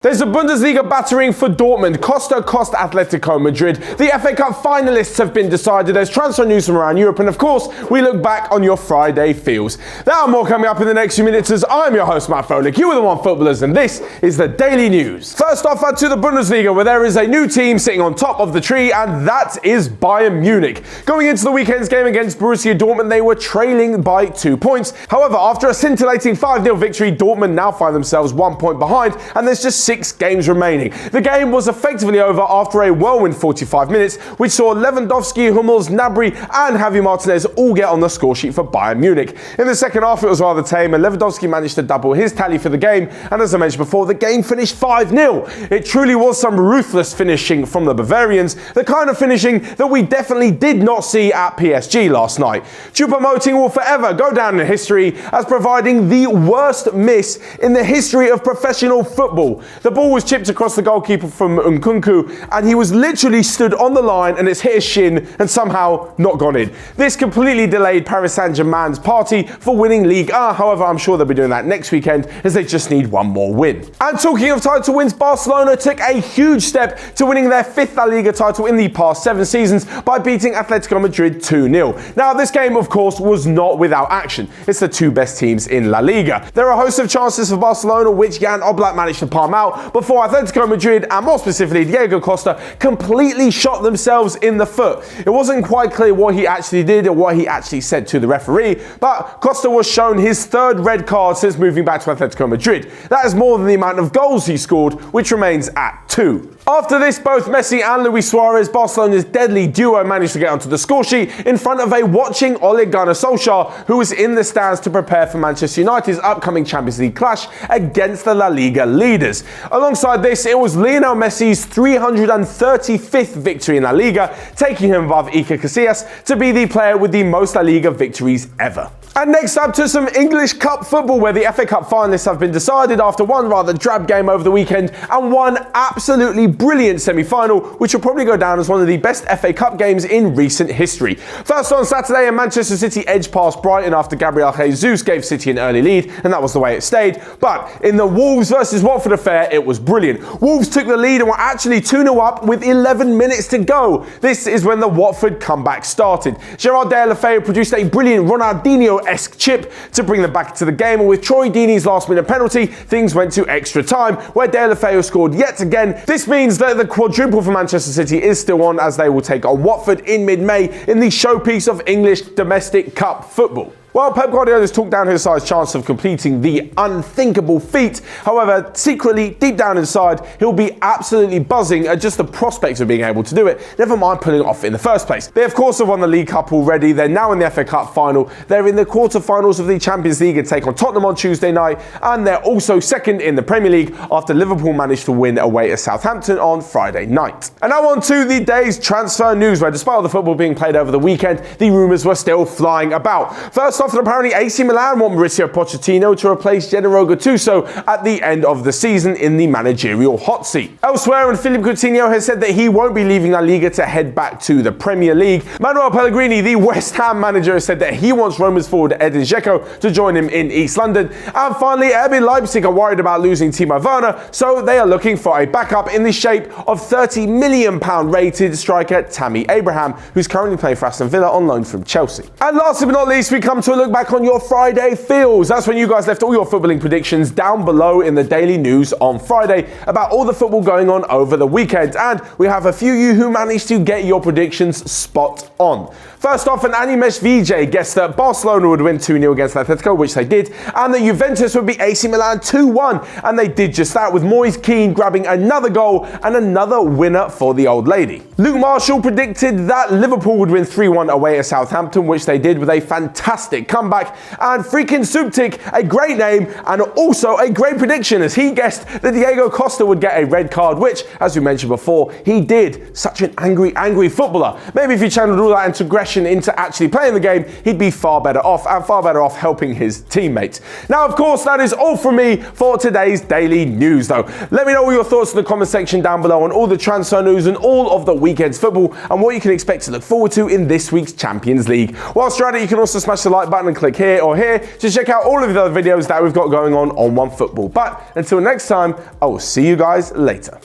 There's a Bundesliga battering for Dortmund, Costa Atletico Madrid. The FA Cup finalists have been decided. There's transfer news from around Europe, and of course, we look back on your Friday feels. There are more coming up in the next few minutes as I'm your host, Matt Folick. You are the Onefootballers, and this is the Daily News. First off, to the Bundesliga, where there is a new team sitting on top of the tree, and that is Bayern Munich. Going into the weekend's game against Borussia Dortmund, they were trailing by 2 points. However, after a scintillating 5-0 victory, Dortmund now find themselves 1 point behind, and there's just 6 games remaining. The game was effectively over after a whirlwind 45 minutes, which saw Lewandowski, Hummels, Gnabry and Javi Martinez all get on the score sheet for Bayern Munich. In the second half, it was rather tame, and Lewandowski managed to double his tally for the game, and as I mentioned before, the game finished 5-0. It truly was some ruthless finishing from the Bavarians, the kind of finishing that we definitely did not see at PSG last night. Choupo-Moting will forever go down in history as providing the worst miss in the history of professional football. The ball was chipped across the goalkeeper from Nkunku, and he was literally stood on the line and it's hit his shin and somehow not gone in. This completely delayed Paris Saint-Germain's party for winning Liga. However, I'm sure they'll be doing that next weekend as they just need one more win. And talking of title wins, Barcelona took a huge step to winning their 5th La Liga title in the past 7 seasons by beating Atletico Madrid 2-0. Now, this game, of course, was not without action. It's the 2 best teams in La Liga. There are a host of chances for Barcelona, which Jan Oblak managed to palm out, before Atletico Madrid, and more specifically Diego Costa, completely shot themselves in the foot. It wasn't quite clear what he actually did or what he actually said to the referee, but Costa was shown his 3rd red card since moving back to Atletico Madrid. That is more than the amount of goals he scored, which remains at 2. After this, both Messi and Luis Suarez, Barcelona's deadly duo, managed to get onto the score sheet in front of a watching Ole Gunnar Solskjaer, who was in the stands to prepare for Manchester United's upcoming Champions League clash against the La Liga leaders. Alongside this, it was Lionel Messi's 335th victory in La Liga, taking him above Iker Casillas to be the player with the most La Liga victories ever. And next up to some English Cup football, where the FA Cup finalists have been decided after one rather drab game over the weekend and one absolutely brilliant semi-final, which will probably go down as one of the best FA Cup games in recent history. First on Saturday, Manchester City edged past Brighton after Gabriel Jesus gave City an early lead, and that was the way it stayed. But in the Wolves versus Watford affair, it was brilliant. Wolves took the lead and were actually 2-0 up with 11 minutes to go. This is when the Watford comeback started. Gerard Deulofeu produced a brilliant Ronaldinho-esque chip to bring them back to the game, and with Troy Deeney's last-minute penalty, things went to extra time, where Deulofeu scored yet again. This means that the quadruple for Manchester City is still on, as they will take on Watford in mid-May in the showpiece of English domestic cup football. Well, Pep Guardiola's talked down his side's chance of completing the unthinkable feat. However, secretly, deep down inside, he'll be absolutely buzzing at just the prospect of being able to do it, never mind pulling it off in the first place. They, of course, have won the League Cup already. They're now in the FA Cup final. They're in the quarterfinals of the Champions League and take on Tottenham on Tuesday night. And they're also second in the Premier League after Liverpool managed to win away at Southampton on Friday night. And now on to the day's transfer news, where despite all the football being played over the weekend, the rumours were still flying about. First off, apparently AC Milan want Mauricio Pochettino to replace Gennaro Gattuso at the end of the season in the managerial hot seat. Elsewhere, and Philippe Coutinho has said that he won't be leaving La Liga to head back to the Premier League. Manuel Pellegrini, the West Ham manager, has said that he wants Roma's forward Edin Dzeko to join him in East London. And finally, RB Leipzig are worried about losing Timo Werner, so they are looking for a backup in the shape of £30 million rated striker Tammy Abraham, who's currently playing for Aston Villa on loan from Chelsea. And last but not least, we come to a look back on your Friday feels. That's when you guys left all your footballing predictions down below in the daily news on Friday about all the football going on over the weekend, and we have a few of you who managed to get your predictions spot on. First off, an Animesh VJ guessed that Barcelona would win 2-0 against Atletico, which they did, and that Juventus would beat AC Milan 2-1, and they did just that, with Moise Kean grabbing another goal and another winner for the old lady. Luke Marshall predicted that Liverpool would win 3-1 away at Southampton, which they did with a fantastic comeback, and freaking Suptic, a great name and also a great prediction, as he guessed that Diego Costa would get a red card, which, as we mentioned before, he did. Such an angry footballer. Maybe if he channeled all that into aggression into actually playing the game, he'd be far better off, and far better off helping his teammates. Now, of course, that is all from me for today's daily news, though. Let me know all your thoughts in the comment section down below on all the transfer news and all of the weekend's football, and what you can expect to look forward to in this week's Champions League. Whilst you're at it, you can also smash the like like button and click here or here to check out all of the other videos that we've got going on OneFootball. But until next time, I will see you guys later.